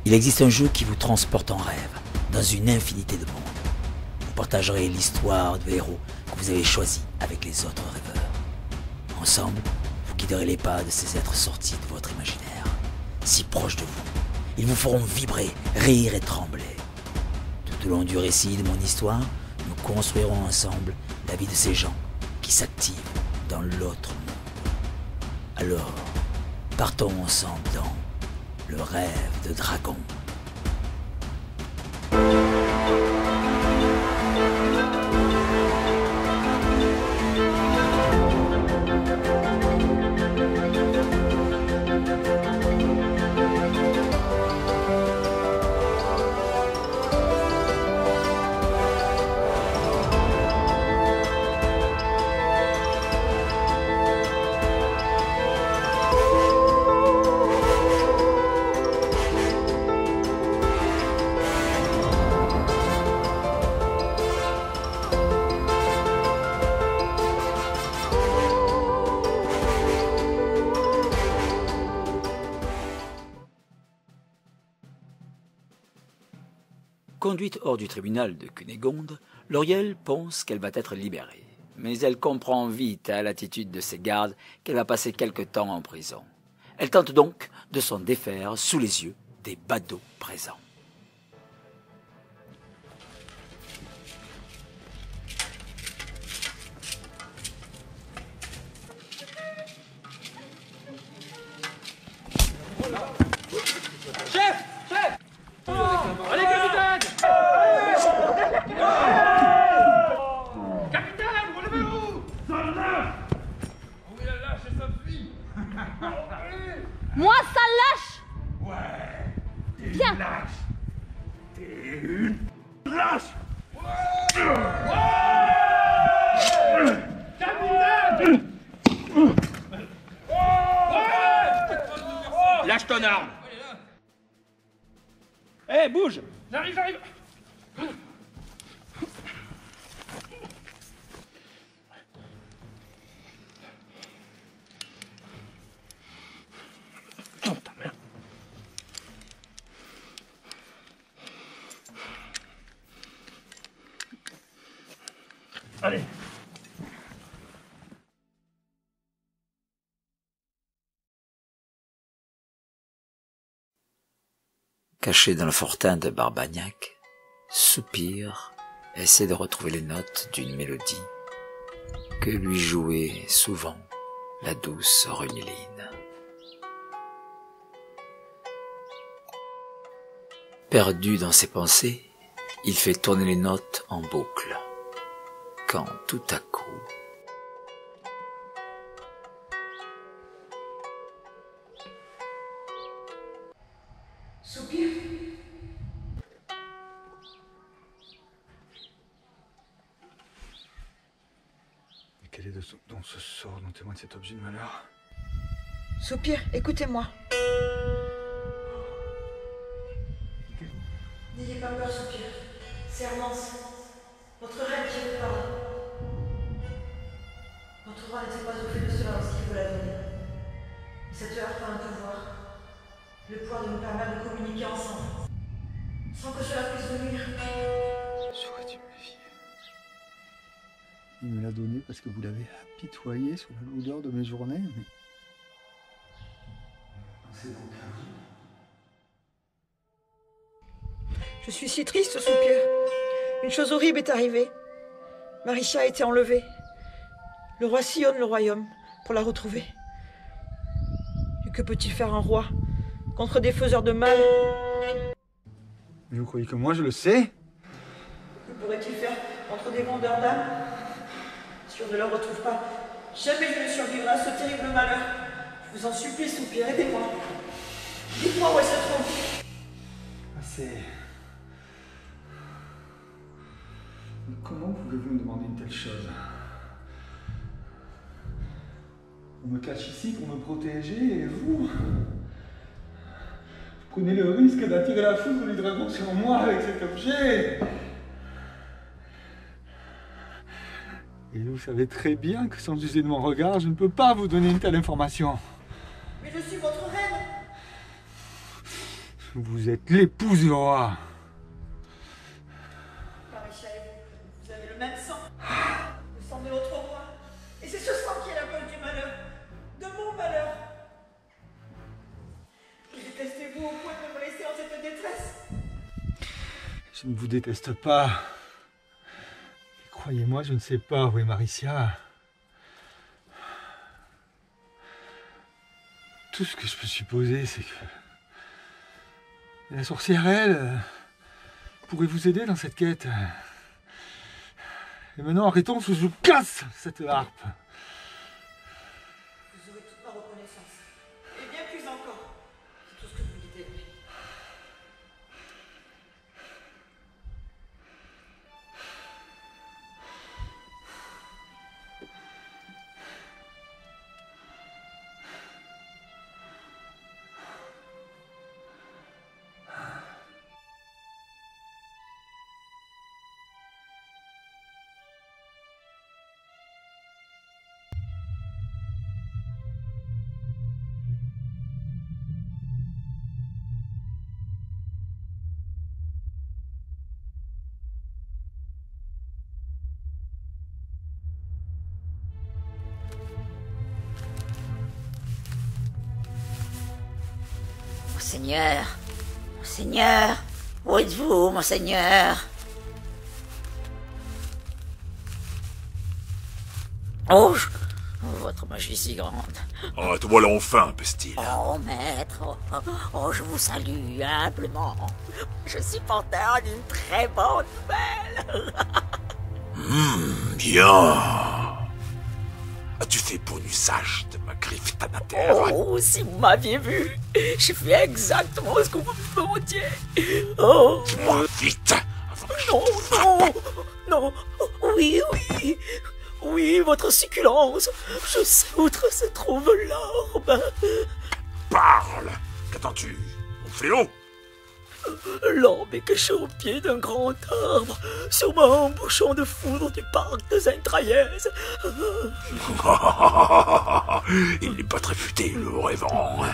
Il existe un jeu qui vous transporte en rêve, dans une infinité de mondes. Vous partagerez l'histoire de héros que vous avez choisis avec les autres rêveurs. Ensemble, vous guiderez les pas de ces êtres sortis de votre imaginaire, si proches de vous. Ils vous feront vibrer, rire et trembler. Tout au long du récit de mon histoire, nous construirons ensemble la vie de ces gens qui s'activent dans l'autre monde. Alors, partons ensemble dans le rêve de dragon. Conduite hors du tribunal de Cunégonde, Lauriel pense qu'elle va être libérée. Mais elle comprend vite à l'attitude de ses gardes qu'elle va passer quelque temps en prison. Elle tente donc de s'en défaire sous les yeux des badauds présents. Chef! Chef! Allez, capitaine! Capitaine, relevez-vous! Soldat! Oh, il a lâché sa fille! Moi, ça lâche! Ouais! T'es Viens. une lâche! T'es une lâche! Capitaine! Lâche ton arme! Hé, bouge! J'arrive, j'arrive! Oh, ta mère! Allez! Caché dans le fortin de Barbagnac, soupire, essaie de retrouver les notes d'une mélodie que lui jouait souvent la douce Runiline. Perdu dans ses pensées, il fait tourner les notes en boucle, quand tout à coup, Soupir. Mais quel est donc ce sort dont témoigne cet objet de malheur? Soupir, écoutez-moi. N'ayez pas peur, Soupir. C'est Hermance, votre reine qui vous parle. Votre roi n'était pas au fait de cela lorsqu'il vous l'a donné. Mais cette heure a un pouvoir. Le pouvoir de nous permettre de communiquer ensemble, sans que cela puisse vous nuire. J'aurais dû me méfier. Il me l'a donné parce que vous l'avez apitoyé sous la lourdeur de mes journées. Mais... c'est donc à vous. Je suis si triste, Soupir. Une chose horrible est arrivée. Marisha a été enlevée. Le roi sillonne le royaume pour la retrouver. Et que peut-il faire un roi contre des faiseurs de mal? Mais vous croyez que moi je le sais? Que pourrait-il faire contre des vendeurs d'âmes? Si on ne le retrouve pas, jamais je ne survivrai à ce terrible malheur. Je vous en supplie, Soupir, aidez-moi. Dites-moi où elle se trouve. Assez. Mais comment pouvez-vous me demander une telle chose? On me cache ici pour me protéger, et vous prenez le risque d'attirer la foudre du dragon sur moi avec cet objet. Et vous savez très bien que sans user de mon regard, je ne peux pas vous donner une telle information. Mais je suis votre reine. Vous êtes l'épouse du roi. Maréchal et vous avez le même sang. Le sang de notre roi. Et c'est ce sang qui est la cause du malheur. De mon malheur. Me détestez-vous au point de me laisser en cette détresse? Je ne vous déteste pas. Et croyez-moi, je ne sais pas où est Maricia. Tout ce que je peux supposer, c'est que la sorcière, elle, pourrait vous aider dans cette quête. Et maintenant, arrêtons, ou je vous casse cette harpe. Vous aurez toute ma reconnaissance. Et bien plus encore. C'est tout ce que vous me dites. Monseigneur, Monseigneur, où êtes-vous, Monseigneur? Oh, votre magie si grande. Ah, te voilà enfin, Pestil. Oh, maître, oh, je vous salue humblement. Je suis porteur d'une très bonne nouvelle. Bien. As-tu fait bon usage de ma griffe tanataire? Oh, si vous m'aviez vu, j'ai fait exactement ce que vous me demandiez. Oh. Dis-moi vite, avant que je Non, te frappe. non, oui, oui, votre succulence. Je sais où se trouve l'orbe. Parle. Qu'attends-tu, mon fléau? L'orbe est caché au pied d'un grand arbre, sûrement un bouchon de foudre du parc de Sainte-Traïès. Il n'est pas très futé, le rêvant.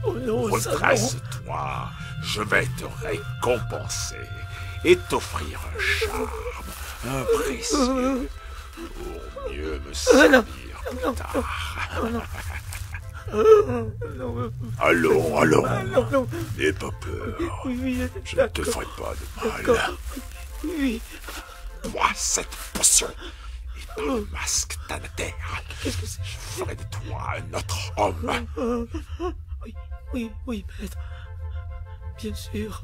Oh non, ça non. Redresse-toi, je vais te récompenser et t'offrir un charme, un précieux, pour mieux me servir plus tard. Allons, n'aie pas peur, je ne te ferai pas de mal. Oui. Bois cette potion et par le masque tanataire, je ferai de toi un autre homme. Oui, maître. Bien sûr.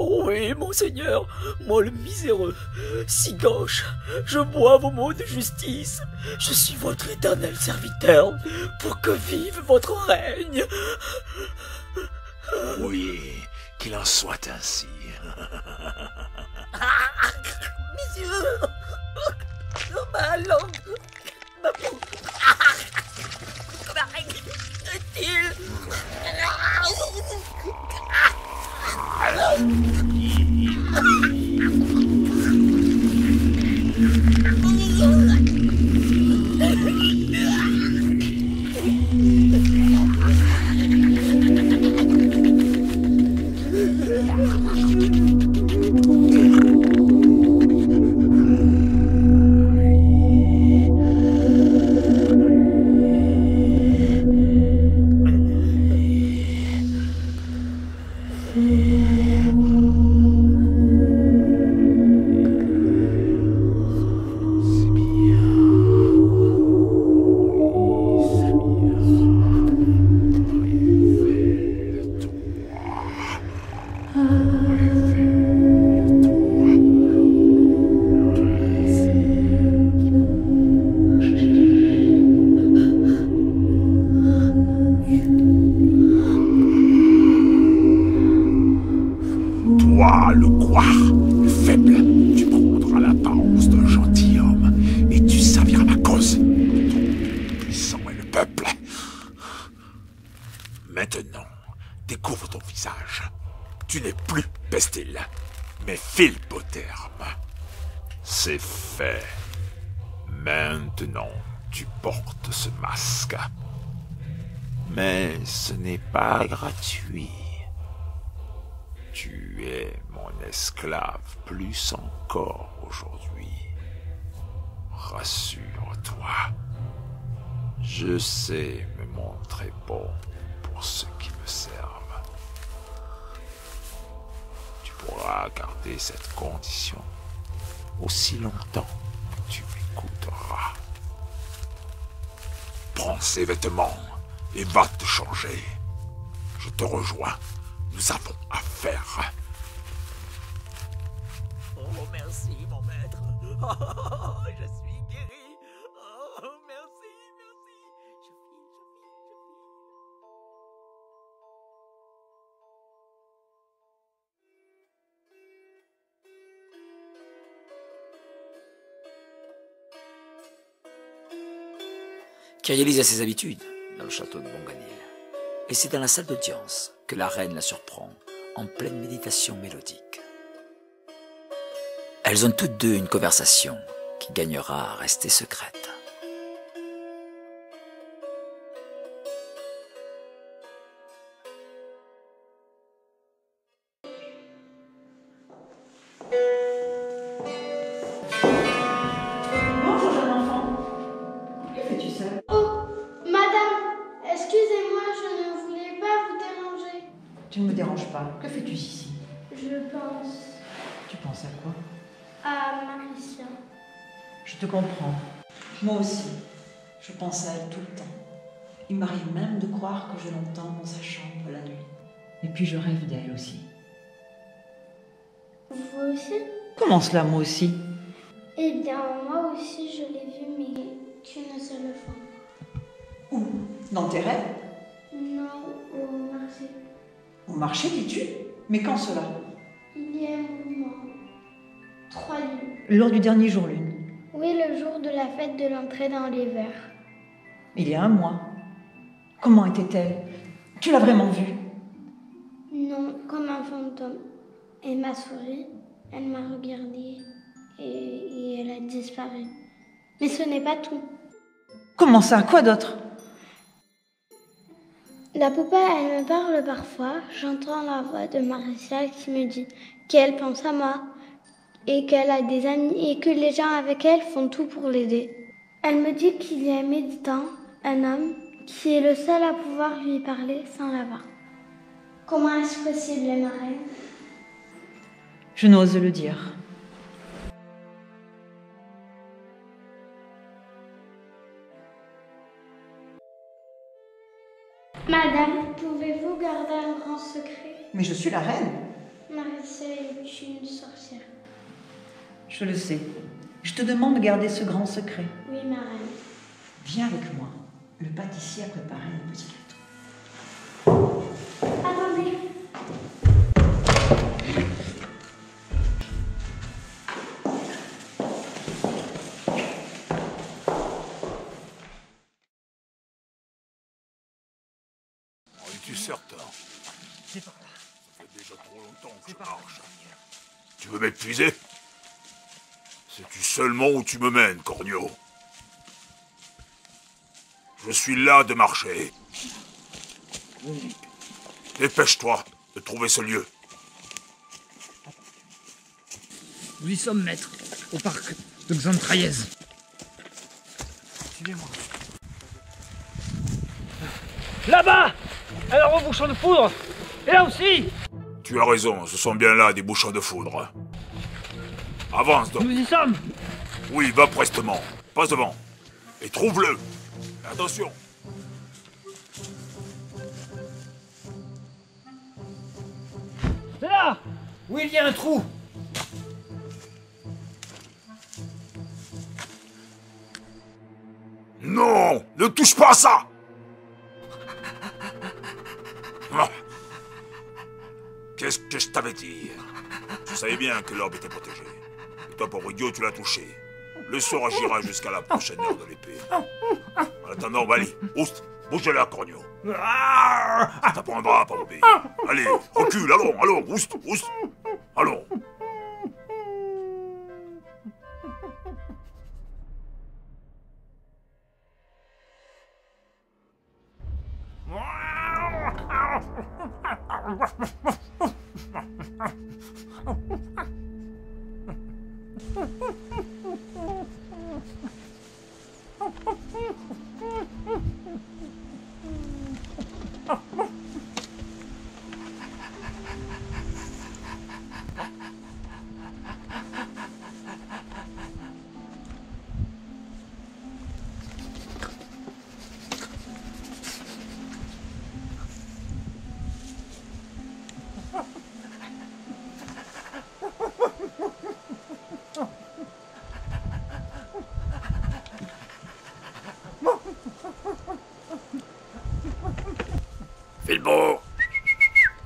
Oh oui, monseigneur, moi le miséreux, si gauche, je bois vos mots de justice. Je suis votre éternel serviteur, pour que vive votre règne. Oui, qu'il en soit ainsi. Messieurs, ma langue, ma peau, ma règle est-il? Toi, le couard, le faible, tu prendras l'apparence d'un gentilhomme et tu serviras ma cause. Le puissant est le peuple. Maintenant, découvre ton visage. Tu n'es plus Pestil, mais Philbotherme. C'est fait. Maintenant, tu portes ce masque. Mais ce n'est pas gratuit. Tu es mon esclave plus encore aujourd'hui. Rassure-toi. Je sais me montrer bon pour ceux qui me servent. Tu pourras garder cette condition aussi longtemps que tu m'écouteras. Prends ces vêtements et va te changer. Je te rejoins. Nous avons affaire. Oh, merci, mon maître. Oh, je suis guéri. Oh, merci, merci. Je file. Kyriélise a ses habitudes dans le château de Bonganil. Et c'est dans la salle d'audience que la reine la surprend en pleine méditation mélodique. Elles ont toutes deux une conversation qui gagnera à rester secrète. Bonjour, jeune enfant. Que fais-tu seule? Oh, madame, excusez-moi, je ne voulais pas vous déranger. Tu ne me déranges pas. Que fais-tu ici? Je pense Tu penses à quoi? à Maricia. Je te comprends. Moi aussi. Je pense à elle tout le temps. Il m'arrive même de croire que je l'entends dans sa chambre la nuit. Et puis je rêve d'elle aussi. Vous aussi? Comment cela, moi aussi? Eh bien, moi aussi, je l'ai vue, mais qu'une seule fois. Où? Dans tes rêves? Non, au marché. Au marché, dis-tu? Mais quand cela? Il y a un moment. 3 lieues. Lors du dernier jour lune. Oui, le jour de la fête de l'entrée dans les verres. Il y a un mois. Comment était-elle? Tu l'as vraiment vue? Non, comme un fantôme. Elle m'a souri, elle m'a regardé et elle a disparu. Mais ce n'est pas tout. Comment ça? Quoi d'autre? La poupée, elle me parle parfois. J'entends la voix de Maricia qui me dit qu'elle pense à moi et qu'elle a des amis et que les gens avec elle font tout pour l'aider. Elle me dit qu'il y a un méditant, un homme, qui est le seul à pouvoir lui parler sans la voir. Comment est-ce possible, ma reine? Je n'ose le dire. Madame, pouvez-vous garder un grand secret? Mais je suis la reine. Maricia est une sorcière. Je le sais. Je te demande de garder ce grand secret. Oui, ma reine. Viens avec moi. Le pâtissier a préparé un petit gâteau. Attendez. En es-tu certain? C'est par là. Ça fait déjà trop longtemps que je marche. Tu veux m'épuiser? Sais-tu seulement où tu me mènes, Cornio? Je suis là de marcher. Dépêche-toi de trouver ce lieu. Nous y sommes, maître, au parc de Xantraïez. Suivez-moi. Là-bas! Alors au bouchon de foudre! Et là aussi! Tu as raison, ce sont bien là des bouchons de foudre. Avance donc. Nous y sommes! Oui, va prestement. Passe devant. Et trouve-le. Attention. C'est là! Où il y a un trou! Non! Ne touche pas à ça! Ah. Qu'est-ce que je t'avais dit? Tu savais bien que l'orbe était protégé. Et toi, pauvre idiot, tu l'as touché. Le sort agira jusqu'à la prochaine heure de l'épée. En attendant, va allez, oust, bouge là, Cornio. Ça t'apprendra à pas obéir. Allez, recule, allons, oust, allons. Filbo!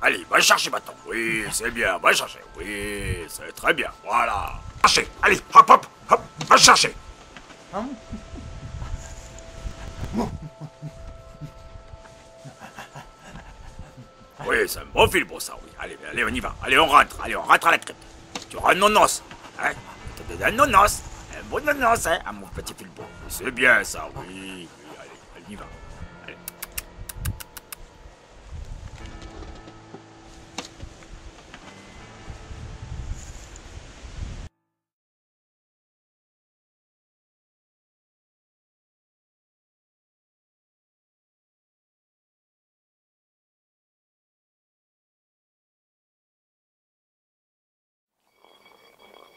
Allez, va chercher bâton. Oui, c'est bien, va chercher. Oui, c'est très bien, voilà. Chercher, allez, hop, hop, hop, va chercher. Oui, c'est un bon Filbo, ça, oui. Allez, allez, on y va. Allez, on rentre à la crypte. Tu auras un nonos, hein? Tu te donnes un nonos, un bon nonos, hein, à mon petit Filbo. C'est bien, ça, oui. Oui, allez, on y va. Allez.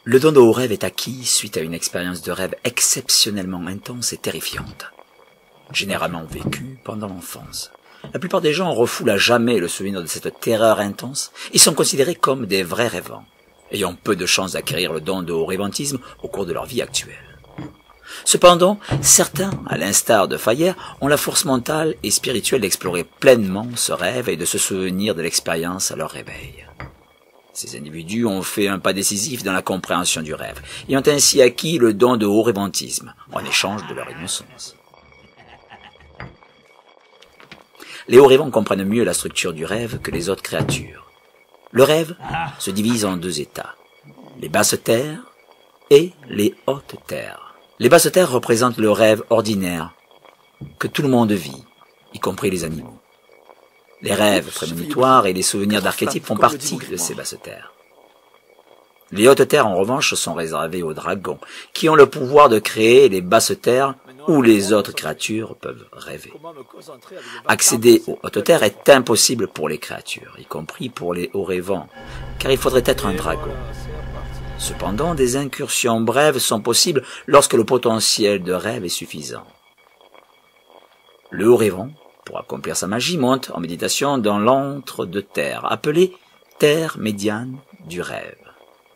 Le don au rêve est acquis suite à une expérience de rêve exceptionnellement intense et terrifiante, généralement vécue pendant l'enfance. La plupart des gens refoulent à jamais le souvenir de cette terreur intense et sont considérés comme des vrais rêvants, ayant peu de chances d'acquérir le don de haut rêvantisme au cours de leur vie actuelle. Cependant, certains, à l'instar de Fayer, ont la force mentale et spirituelle d'explorer pleinement ce rêve et de se souvenir de l'expérience à leur réveil. Ces individus ont fait un pas décisif dans la compréhension du rêve et ont ainsi acquis le don de haut rêvantisme en échange de leur innocence. Les hauts rêvants comprennent mieux la structure du rêve que les autres créatures. Le rêve se divise en deux états, les basses terres et les hautes terres. Les basses terres représentent le rêve ordinaire que tout le monde vit, y compris les animaux. Les rêves prémonitoires et les souvenirs d'archétypes font partie de ces basses terres. Les hautes terres, en revanche, sont réservées aux dragons, qui ont le pouvoir de créer les basses terres où les autres créatures peuvent rêver. Accéder aux hautes terres est impossible pour les créatures, y compris pour les hauts rêvants, car il faudrait être un dragon. Cependant, des incursions brèves sont possibles lorsque le potentiel de rêve est suffisant. Le haut rêvant, pour accomplir sa magie, monte en méditation dans l'antre de terre, appelé terre médiane du rêve,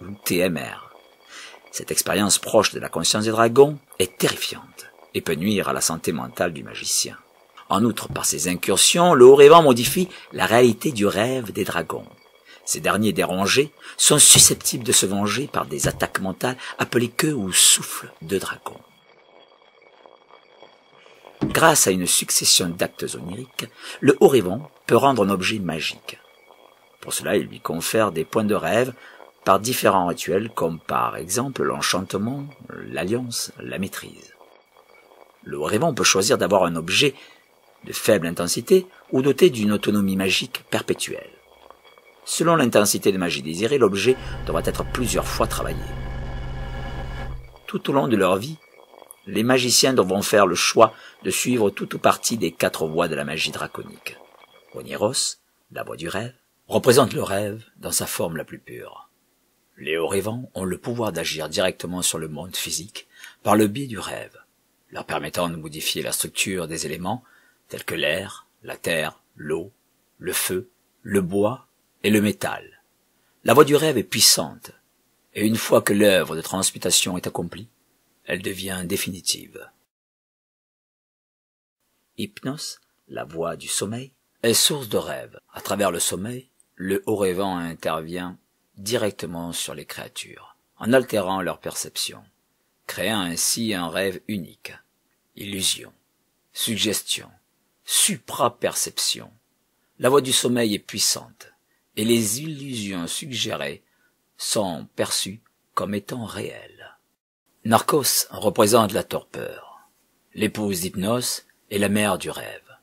ou TMR. Cette expérience proche de la conscience des dragons est terrifiante et peut nuire à la santé mentale du magicien. En outre, par ces incursions, le haut rêvant modifie la réalité du rêve des dragons. Ces derniers dérangés sont susceptibles de se venger par des attaques mentales appelées queue ou souffle de dragon. Grâce à une succession d'actes oniriques, le haut rêvant peut rendre un objet magique. Pour cela, il lui confère des points de rêve par différents rituels comme par exemple l'enchantement, l'alliance, la maîtrise. Le haut rêvant peut choisir d'avoir un objet de faible intensité ou doté d'une autonomie magique perpétuelle. Selon l'intensité de magie désirée, l'objet devra être plusieurs fois travaillé. Tout au long de leur vie, les magiciens devront faire le choix de suivre toute ou partie des 4 voies de la magie draconique. Oniros, la voie du rêve, représente le rêve dans sa forme la plus pure. Les hauts rêvants ont le pouvoir d'agir directement sur le monde physique par le biais du rêve, leur permettant de modifier la structure des éléments tels que l'air, la terre, l'eau, le feu, le bois et le métal. La voie du rêve est puissante, et une fois que l'œuvre de transmutation est accomplie, elle devient définitive. Hypnos, la voie du sommeil, est source de rêve. À travers le sommeil, le haut rêvant intervient directement sur les créatures, en altérant leur perception, créant ainsi un rêve unique. Illusion, suggestion, supraperception. La voie du sommeil est puissante, et les illusions suggérées sont perçues comme étant réelles. Narcos représente la torpeur. L'épouse d'Hypnos est la mère du rêve.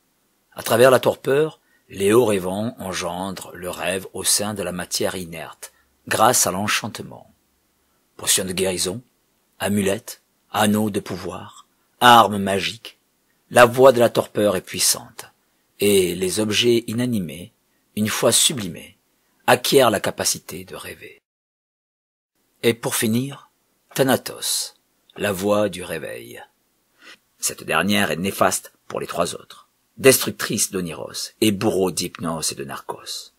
À travers la torpeur, Les hauts rêvants engendrent le rêve au sein de la matière inerte, grâce à l'enchantement. Potions de guérison, amulettes, anneaux de pouvoir, armes magiques, la voix de la torpeur est puissante, et les objets inanimés, une fois sublimés, acquièrent la capacité de rêver. Et pour finir, Thanatos, la voix du réveil. Cette dernière est néfaste pour les trois autres, destructrice d'Oniros et bourreau d'hypnose et de narcos.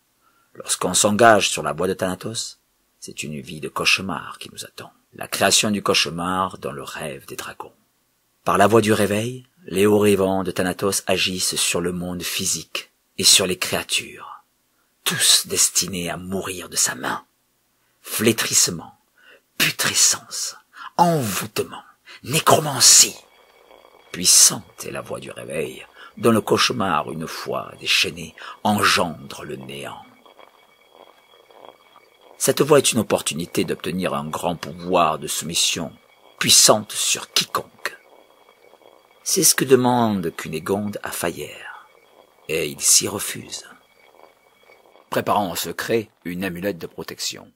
Lorsqu'on s'engage sur la voie de Thanatos, c'est une vie de cauchemar qui nous attend. La création du cauchemar dans le rêve des dragons. Par la voie du réveil, les hauts rêvants de Thanatos agissent sur le monde physique et sur les créatures, tous destinés à mourir de sa main. Flétrissement, putrescence, envoûtement, nécromancie. Puissante est la voix du réveil, dont le cauchemar, une fois déchaîné, engendre le néant. Cette voie est une opportunité d'obtenir un grand pouvoir de soumission, puissante sur quiconque. C'est ce que demande Cunégonde à Faïère, et il s'y refuse. Préparant en secret une amulette de protection.